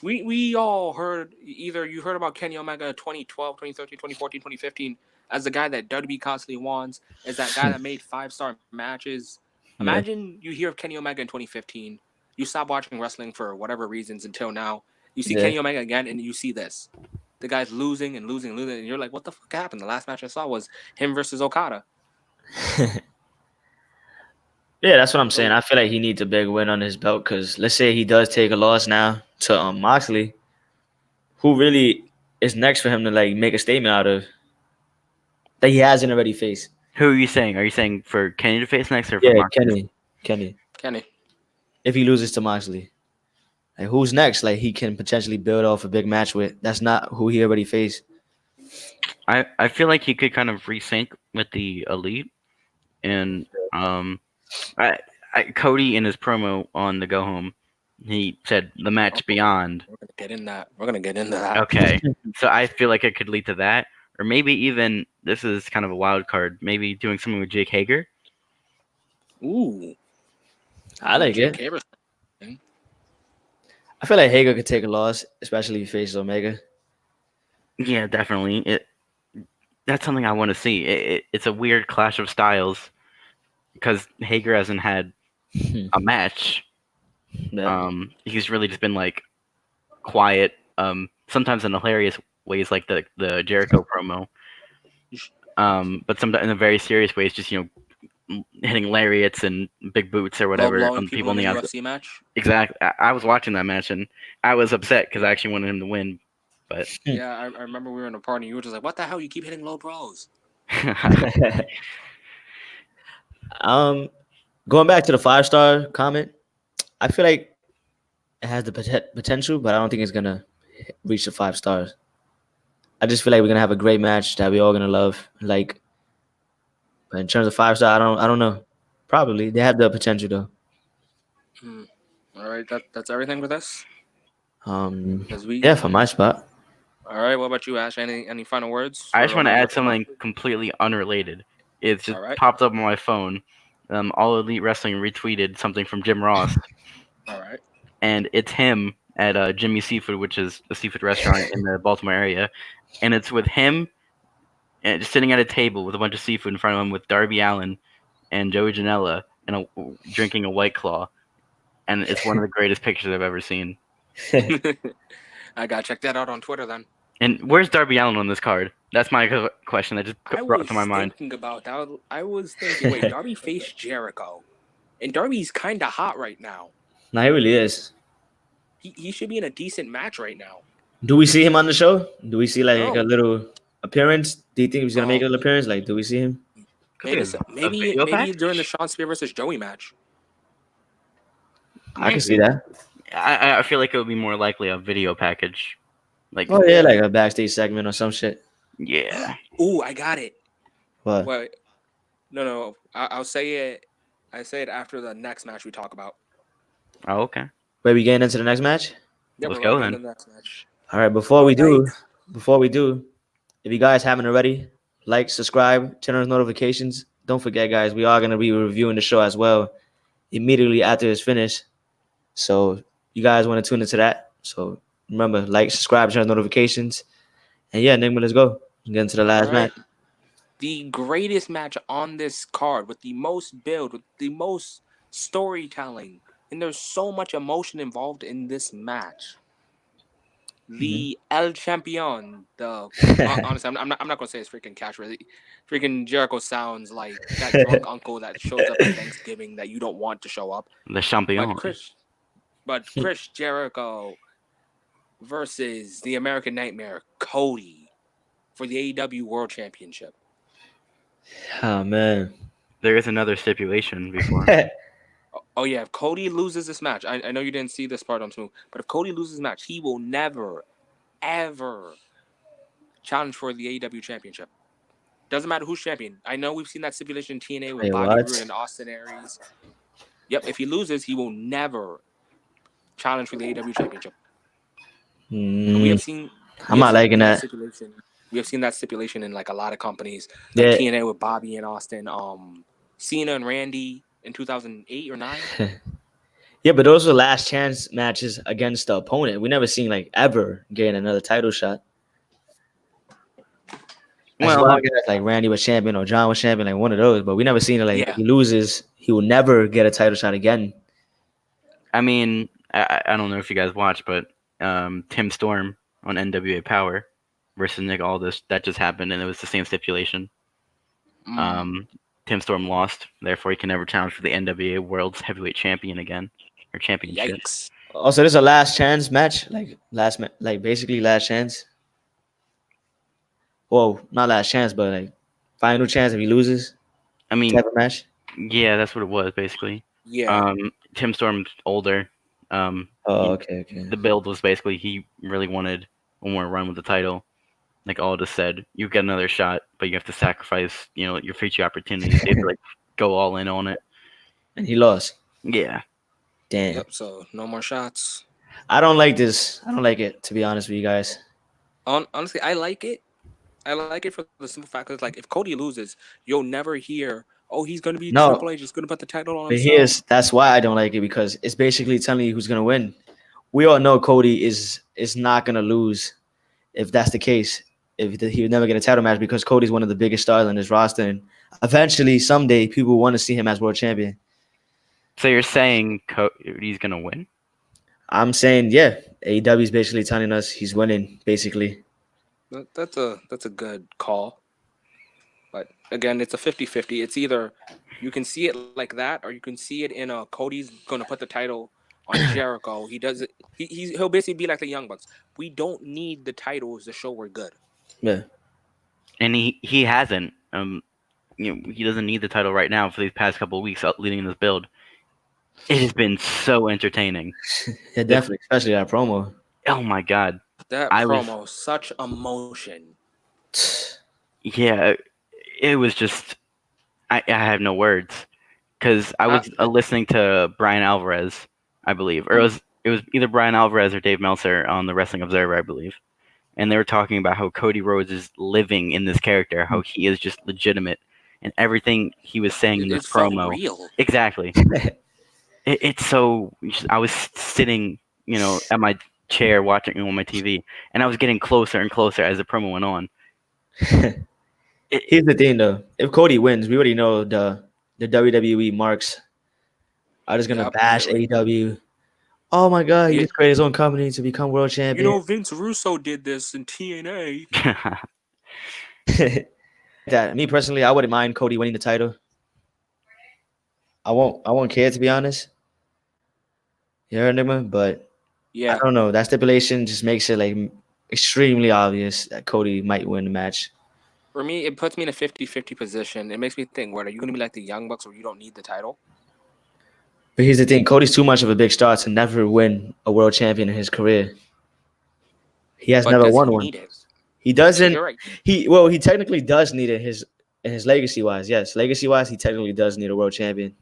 we all heard, either you heard about Kenny Omega 2012, 2013, 2014, 2015 as the guy that WWE constantly wants, as that guy that made 5-star matches. Yeah. Imagine you hear of Kenny Omega in 2015. You stop watching wrestling for whatever reasons until now. You see Yeah. Kenny Omega again, and you see this. The guy's losing and losing and losing, and you're like, what the fuck happened? The last match I saw was him versus Okada. Yeah, that's what I'm saying. I feel like he needs a big win on his belt because let's say he does take a loss now to Moxley, who really is next for him to like make a statement out of that he hasn't already faced. Who are you saying? Are you saying for Kenny to face next, or for Yeah, Moxley? Kenny. Kenny. If he loses to Moxley, like who's next? Like he can potentially build off a big match with. That's not who he already faced. I feel like he could kind of resync with the Elite, and Cody in his promo on the Go Home, he said the match beyond. We're gonna get into that. Okay, so I feel like it could lead to that, or maybe even this is kind of a wild card. Maybe doing something with Jake Hager. Ooh, I like Jake it. Hager. I feel like Hager could take a loss, especially if he faces Omega. Yeah, definitely. That's something I want to see. It's a weird clash of styles because Hager hasn't had a match. Yeah. He's really just been like quiet. Sometimes in hilarious ways, like the Jericho promo. But sometimes in a very serious ways, just hitting lariats and big boots or whatever Blowing on people on in the the outside. UFC match. Exactly. I was watching that match and I was upset because I actually wanted him to win. But Yeah, I remember we were in a party. You were just like, "What the hell? You keep hitting low blows." Going back to the 5-star comment, I feel like it has the potential, but I don't think it's gonna reach the 5 stars. I just feel like we're gonna have a great match that we all gonna love. Like, but in terms of 5-star, I don't know. Probably they have the potential though. All right, that's everything for this. Yeah, for my spot. All right, what about you, Ash? Any final words? I just want to add something completely unrelated. It's just popped up on my phone. All Elite Wrestling retweeted something from Jim Ross. All right. And it's him at Jimmy Seafood, which is a seafood restaurant in the Baltimore area. And it's with him and just sitting at a table with a bunch of seafood in front of him with Darby Allin and Joey Janela and drinking a White Claw. And it's one of the greatest pictures I've ever seen. I gotta check that out on Twitter then. And where's Darby Allin on this card? That's my question that just brought to my mind. About that. I was thinking, wait, Darby faced Jericho, and Darby's kind of hot right now. No, he really is. He should be in a decent match right now. Do we see him on the show? Do we see like a little appearance? Do you think he's gonna make an appearance? Like, do we see him? Maybe during the Sean Spear versus Joey match. I can see that. I feel like it would be more likely a video package. Like, oh yeah, like a backstage segment or some shit. Yeah. Ooh, I got it. What? Wait, no. I'll say it. I say it after the next match we talk about. Oh, okay. Wait, we getting into the next match? Yeah, let's go then. The next match. All right. Before we do, if you guys haven't already, like, subscribe, turn on notifications. Don't forget, guys, we are gonna be reviewing the show as well immediately after it's finished. So you guys want to tune into that. So remember, like, subscribe, turn on notifications. And yeah, Nigma, let's go. Getting to the All last right. match. The greatest match on this card with the most build, with the most storytelling, and there's so much emotion involved in this match. Mhm. The El Champion, honestly, I'm not gonna say his freaking catchphrase. Freaking Jericho sounds like that drunk uncle that shows up at Thanksgiving that you don't want to show up. The But champion. Chris Jericho versus the American Nightmare Cody for the AEW World Championship. Oh man. There is another stipulation before. Oh yeah, if Cody loses this match, I know you didn't see this part on Smooth, but if Cody loses this match, he will never, ever challenge for the AEW Championship. Doesn't matter who's champion. I know we've seen that stipulation in TNA with Wait, Bobby what? Roode and Austin Aries. Yep, if he loses, he will never challenge for the AEW Championship. And Mm, we I'm have not seen liking that that. stipulation. We have seen that stipulation in like a lot of companies, like Yeah. TNA with Bobby and Austin, Cena and Randy in 2008 or 9. Yeah, but those are last chance matches against the opponent. We never seen like ever getting another title shot. As Well, long as like Randy was champion or John was champion, like one of those, but we never seen it like if Yeah. he loses, he will never get a title shot again. I mean, I don't know if you guys watched, but Tim Storm on NWA Power versus Nick Aldis, that just happened, and it was the same stipulation. Mm, Um, Tim Storm lost, therefore he can never challenge for the NWA World's Heavyweight Champion again, or championship. yikes. Also, this is a last chance match, like like basically last chance. Well, not last chance, but like final chance if he loses I mean, type of match. yeah, that's what it was basically. Yeah. Tim Storm's older. Um, Oh, he, okay, okay. the build was basically he really wanted one more run with the title. Like Aldis said, you get another shot, but you have to sacrifice, your future opportunities. You have to like go all in on it. And he lost. Yeah. Damn. Yep. So no more shots. I don't like this. I don't like it, to be honest with you guys. Honestly, I like it. I like it for the simple fact that like if Cody loses, you'll never hear, oh, he's gonna be Triple No, H, he's gonna put the title on but himself. that's why I don't like it because it's basically telling you who's gonna win. We all know Cody is not gonna lose if that's the case. He would never get a title match because Cody's one of the biggest stars on this roster, and eventually, someday, people want to see him as world champion. So you're saying Cody's gonna win? I'm saying, yeah, AEW is basically telling us he's winning, basically. That's a good call. But again, it's a 50-50. It's either you can see it like that, or you can see it in a Cody's gonna put the title on Jericho. He does it. He'll basically be like the Young Bucks. We don't need the titles to show we're good. Yeah, And he hasn't. He doesn't need the title right now for these past couple of weeks leading this build. It has been so entertaining. yeah, definitely, especially that promo. Oh my god. That I was promo, such emotion. Yeah, it was just I have no words because I was listening to Brian Alvarez, I believe, or it was either Brian Alvarez or Dave Meltzer on the Wrestling Observer, I believe, and they were talking about how Cody Rhodes is living in this character, how he is just legitimate, and everything he was saying in this It felt promo. real. Exactly. It's so. I was sitting, at my chair watching on my TV, and I was getting closer and closer as the promo went on. Here's the thing, though. If Cody wins, we already know the WWE marks are just gonna bash AEW. Oh my god, he Yeah. just created his own company to become world You champion. know, Vince Russo did this in TNA. That me personally, I wouldn't mind Cody winning the title. I won't care to be honest. You heard Enigma, but I Yeah. don't know. That stipulation just makes it like extremely obvious that Cody might win the match. For me, it puts me in a 50-50 position. It makes me think, what, are you going to be like the Young Bucks where you don't need the title? But here's the thing: Cody's too much of a big star to never win a world champion in his career. He has But never does won he one. need it? He doesn't. You're right. He technically does need it. His legacy wise, yes, legacy wise, he technically does need a world champion.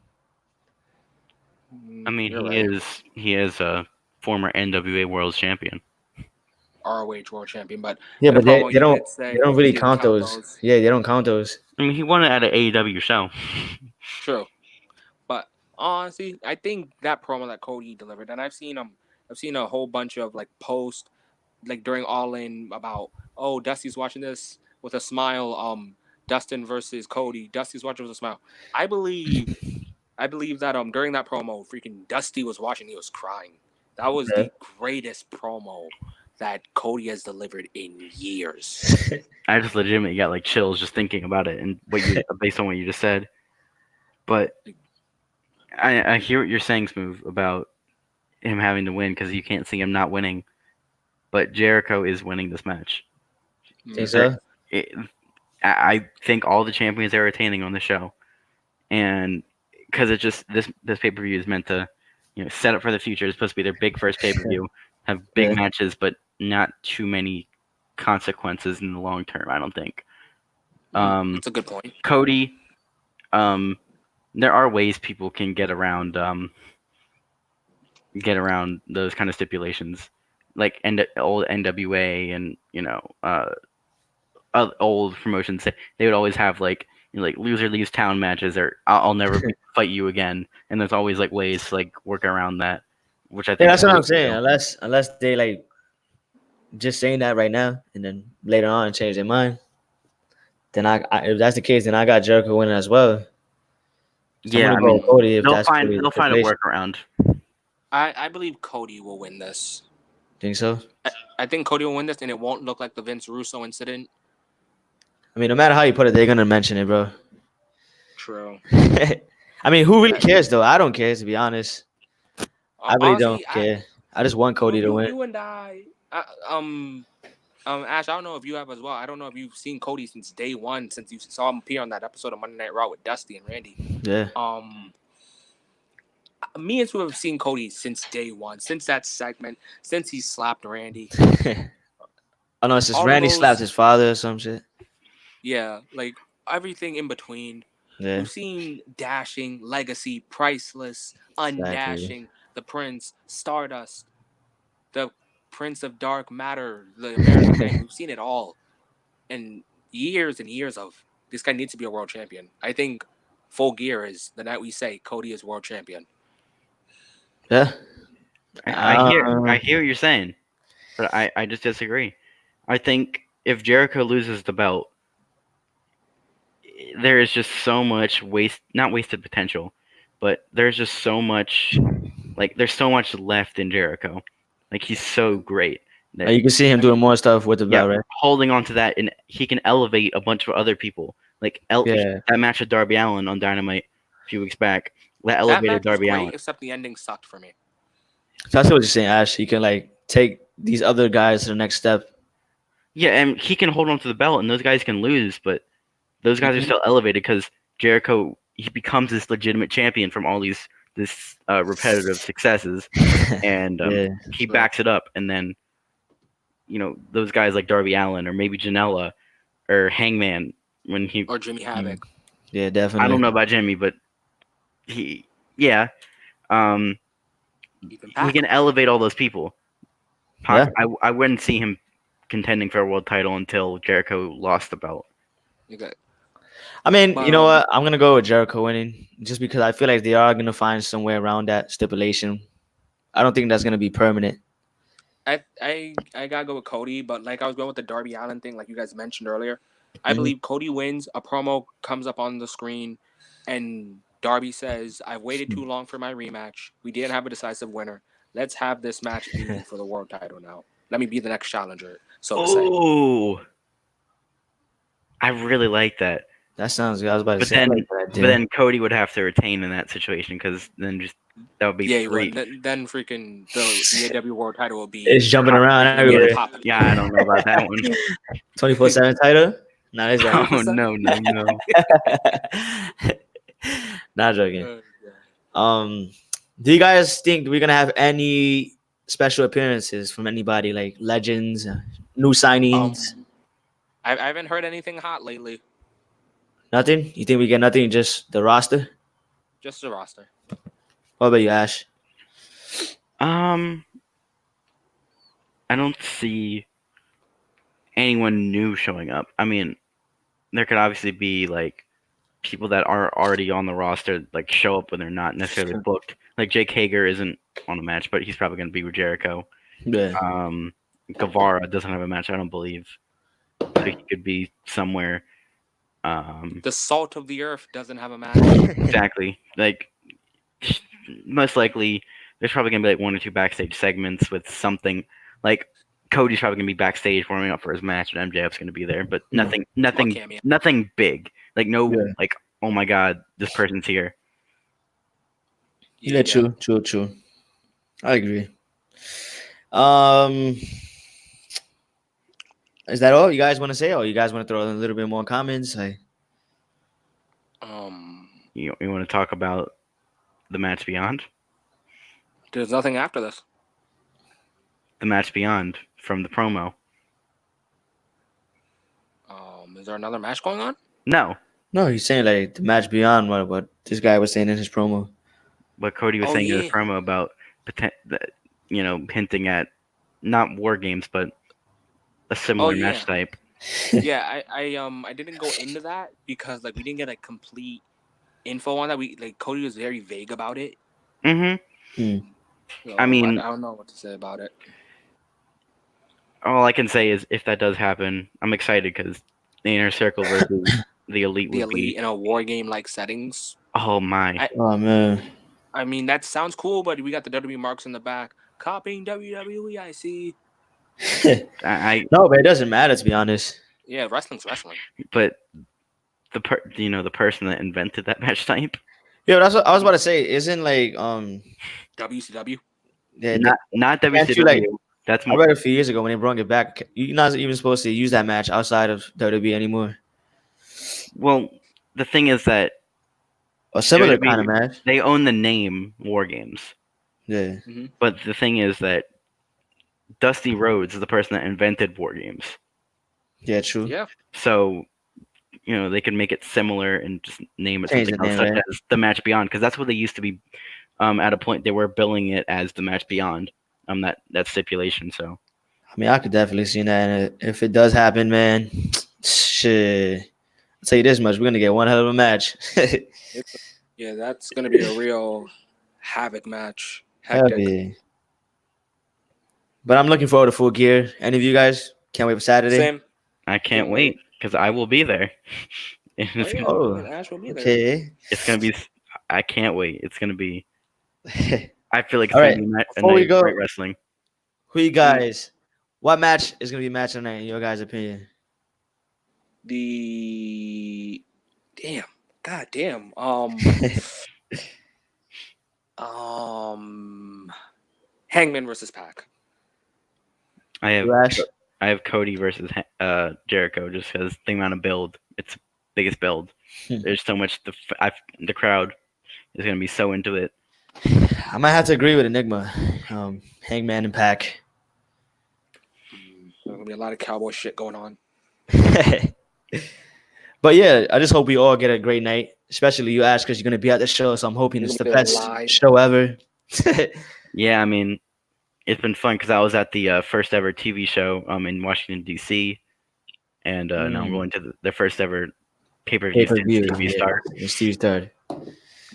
I mean, You're right. he is a former NWA World Champion. ROH World Champion, but Yeah, in a but promo, they you don't did say they don't really he didn't count those. Yeah, they don't count those. I mean, he won it at an AEW show. True, but honestly, I think that promo that Cody delivered, and I've seen a whole bunch of like posts, like during All In about, oh, Dusty's watching this. with a smile. Dustin versus Cody. Dusty's watching with a smile. I believe that during that promo, freaking Dusty was watching. He was crying. That was Yeah. the greatest promo that Cody has delivered in years. I just legitimately got like chills just thinking about it and what you based on what you just said. But I hear what you're saying, Smooth, about him having to win because you can't see him not winning. But Jericho is winning this match. Think Mm. There, so? it, I think all the champions are retaining on the show, and because it's just this pay per view is meant to, set up for the future. It's supposed to be their big first pay per view, have big Yeah. matches, but not too many consequences in the long term. I don't think. That's a good point. Cody, there are ways people can get around those kind of stipulations, like old NWA and old promotions. They would always have like like loser leaves town matches or I'll never fight you again, and there's always like ways to like work around that, which I Yeah, think that's what Cody I'm can saying. do. Unless they like just saying that right now and then later on change their mind, then if that's the case, then I got Jericho winning as well. So I'm Yeah, gonna I go mean with Cody if they'll that's find Cody's they'll find a stipulation. workaround. I believe Cody will win this. Think so? I think Cody will win this, and it won't look like the Vince Russo incident. I mean, no matter how you put it, they're gonna mention it, bro. True. I mean, who really cares though? I don't care to be honest. I really don't Honestly, care. I just want Cody to win. you and Ash, I don't know if you have as well. I don't know if you've seen Cody since day one, since you saw him appear on that episode of Monday Night Raw with Dusty and Randy. Yeah. Me and Sue have seen Cody since day one, since that segment, since he slapped Randy. Oh no, it's just All of Randy those- slapped his father or some shit. Yeah, like everything in between. Yeah. We've seen Dashing, Legacy, Priceless, Exactly. Undashing, The Prince, Stardust, The Prince of Dark Matter, The American Thing. We've seen it all. And years of this guy needs to be a world champion. I think Full Gear is the night we say Cody is world champion. Yeah. I hear what you're saying, but I just disagree. I think if Jericho loses the belt, there is just so much not wasted potential, but there's just so much, like there's so much left in Jericho. Like he's so great that You can see him doing more stuff with the yeah, belt, right? holding on to that, and he can elevate a bunch of other people. Like Yeah. that match with Darby Allin on Dynamite a few weeks back, that That elevated match was Darby great, Allin. except the ending sucked for me. So that's what you're saying, Ash. You can like take these other guys to the next step. Yeah, and he can hold on to the belt, and those guys can lose, but those guys are Mhm. still elevated because Jericho he becomes this legitimate champion from all these repetitive successes, and Yeah. he backs it up, and then those guys like Darby Allin or maybe Janela or Hangman when he Or Jimmy Havoc. Yeah, I definitely. don't know about Jimmy, but yeah, um, Even he Pac. can elevate all those people. Yeah. I wouldn't see him contending for a world title until Jericho lost the belt. Okay. I mean, But, you know what? I'm gonna go with Jericho winning just because I feel like they are gonna find some way around that stipulation. I don't think that's gonna be permanent. I gotta go with Cody, but like I was going with the Darby Allin thing, like you guys mentioned earlier. I Mhm. believe Cody wins. A promo comes up on the screen, and Darby says, "I've waited too long for my rematch. We didn't have a decisive winner. Let's have this match be for the world title now. Let me be the next challenger." So to say. Oh, I really like that. That sounds good. I was about to But say. I then, like that but idea. then Cody would have to retain in that situation because then just that would be Yeah, free. right. Then freaking the AEW World Title will be It's jumping around yeah, everywhere. popping. Yeah, I don't know about that one. 24/7 title? Nah, is that? Oh no. Not joking. Do you guys think we're gonna have any special appearances from anybody like legends, new signings? I haven't heard anything hot lately. Nothing? You think we get nothing? Just the roster? Just the roster. What about you, Ash? I don't see anyone new showing up. I mean, there could obviously be like people that are already on the roster like show up when they're not necessarily booked. Like Jake Hager isn't on a match, but he's probably going to be with Jericho. Yeah. Guevara doesn't have a match, I don't believe. so he could be somewhere. The salt of the earth doesn't have a match. Exactly. Like, most likely, there's probably gonna be like one or two backstage segments with something. Like, Cody's probably gonna be backstage warming up for his match, and MJF's gonna be there, but Small cameo. nothing big. Like, no, Yeah. like, oh my god, this person's here. Yeah, true. I agree. Um, is that all you guys want to say, or you guys want to throw in a little bit more comments? You want to talk about the match beyond? There's nothing after this. The match beyond from the promo. Is there another match going on? No, No, he's saying like the match beyond what this guy was saying in his promo. what Cody was Oh, saying in yeah. his promo about hinting at not war games, but a similar yeah. match type. Yeah, I didn't go into that because like we didn't get a complete info on that. Cody was very vague about it. Mm-hmm. So, I mean, I don't know what to say about it. all I can say is if that does happen, I'm excited because the Inner Circle versus the Elite The would be. elite in a war game like settings. Oh my! Oh man. I mean that sounds cool, but we got the WWE marks in the back. Copying WWE, I see. No, but it doesn't matter to be honest. Yeah, wrestling's wrestling. But the person that invented that match type. Yeah, that's what I was about to say. Isn't like WCW. yeah, Not can't you, WCW. like, That's I more. read a few years ago when they brought it back. You're not even supposed to use that match outside of WWE anymore. Well, the thing is that A similar WWE, kind of match. they own the name War Games. Yeah. But the thing is that Dusty Rhodes is the person that invented War Games. Yeah, true. Yeah. So, they could make it similar and just name it Change something the else, name, such right? as the Match Beyond, because that's what they used to be. At a point, they were billing it as the Match Beyond. That stipulation. So, I mean, I could definitely see that. And if it does happen, man, shit. I'll tell you this much: we're gonna get one hell of a match. Yeah, that's gonna be a real havoc match. Hell Hectic. yeah. But I'm looking forward to Full Gear. Any of you guys can't wait for Saturday? Same. I can't wait because I will be there. It's yeah, Oh, Ash will be there. okay. gonna be. I can't wait. It's gonna be. I feel like it's All gonna right. be a Before we night of go, great wrestling. who you guys? What match is gonna be match of the night in your guys' opinion? The God damn. Hangman versus Pac. I have Asch? Cody versus Jericho just because the amount of build. It's the biggest build. There's so much. The crowd is gonna be so into it. I might have to agree with Enigma. Hangman and Pac. There's gonna be a lot of cowboy shit going on. But yeah, I just hope we all get a great night, especially you, Ash, because you're gonna be at the show. So I'm hoping You're it's the gonna be best live. show ever. Yeah, I mean, it's been fun because I was at the first ever TV show in Washington D.C. and now I'm going to the first ever pay-per-view since Pay-per-view. TV Yeah, start. it's Steve started.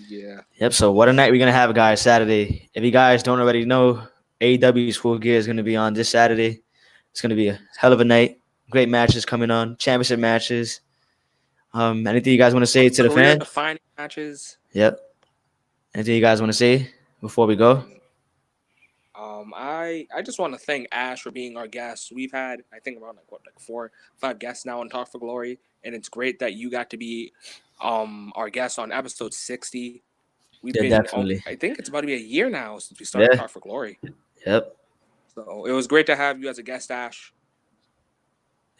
Yeah. Yep. So what a night we're gonna have, guys. Saturday. If you guys don't already know, AEW's Full Gear is gonna be on this Saturday. It's gonna be a hell of a night. Great matches coming on. Championship matches. Anything you guys want to say to the Career fans? defining matches. Yep. Anything you guys want to say before we go? I just want to thank Ash for being our guest. We've had I think around like 4, 5 guests now on Talk for Glory, and it's great that you got to be our guest on episode 60. We've Yeah, been definitely. I think it's about to be a year now since we started Talk for Glory. Yep. So it was great to have you as a guest, Ash.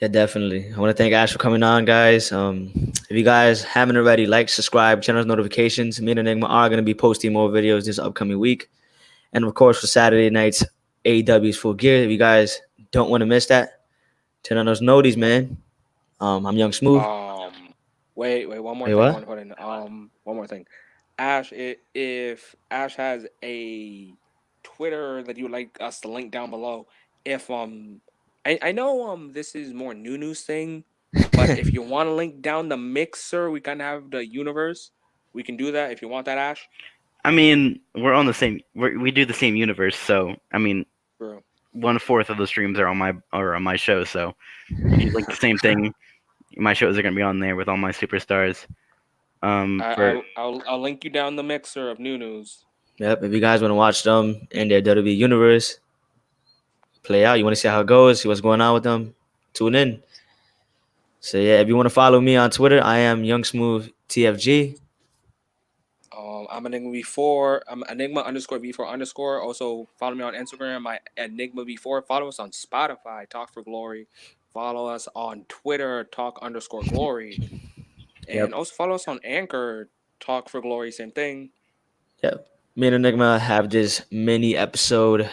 Yeah, definitely. I want to thank Ash for coming on, guys. If you guys haven't already, like, subscribe, turn on notifications. Me and Enigma are going to be posting more videos this upcoming week. And, of course, for Saturday night's AEW's Full Gear, if you guys don't want to miss that, turn on those noties, man. I'm Young Smooth. Wait, one more Wait, thing what? I want to put in. One more thing. Ash, if Ash has a Twitter that you would like us to link down below, if I know this is more new news thing, but if you want to link down the mixer, we kind of have the universe. We can do that if you want that, Ash. I mean, we're on the same. We do the same universe, so I mean, True. 1/4 of the streams are on my show. So if you link the same thing, my shows are gonna be on there with all my superstars. For I'll link you down the mixer of new news. Yep. If you guys want to watch them in their WWE universe play out, you want to see how it goes, see what's going on with them, tune in. So yeah, if you want to follow me on Twitter, I am Young Smooth TFG. I'm Enigma V4. I'm Enigma underscore V4 underscore. Also follow me on Instagram. My Enigma V4. Follow us on Spotify. Talk for Glory. Follow us on Twitter. Talk underscore Glory. Yep. And also follow us on Anchor. Talk for Glory. Same thing. Yep. Me and Enigma have this mini episode We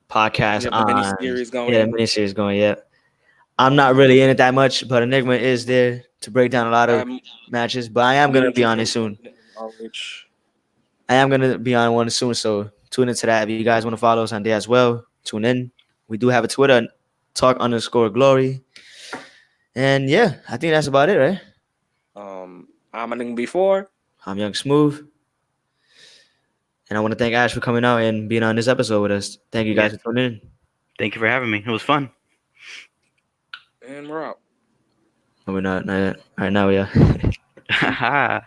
podcast have the mini on series the going. mini series going. Yep. I'm not really in it that much, but Enigma is there to break down a lot of matches. But I am gonna be on it soon. Knowledge. I am gonna be on one soon, so tune into that. If you guys want to follow us on there as well, tune in. We do have a Twitter, talk underscore glory. And yeah, I think that's about it, right? I'm Enigma V4. I'm Young Smooth. And I want to thank Ash for coming out and being on this episode with us. Thank you guys for tuning in. Thank you for having me. It was fun. And we're out. No, we're not yet. All right, now we are. Haha.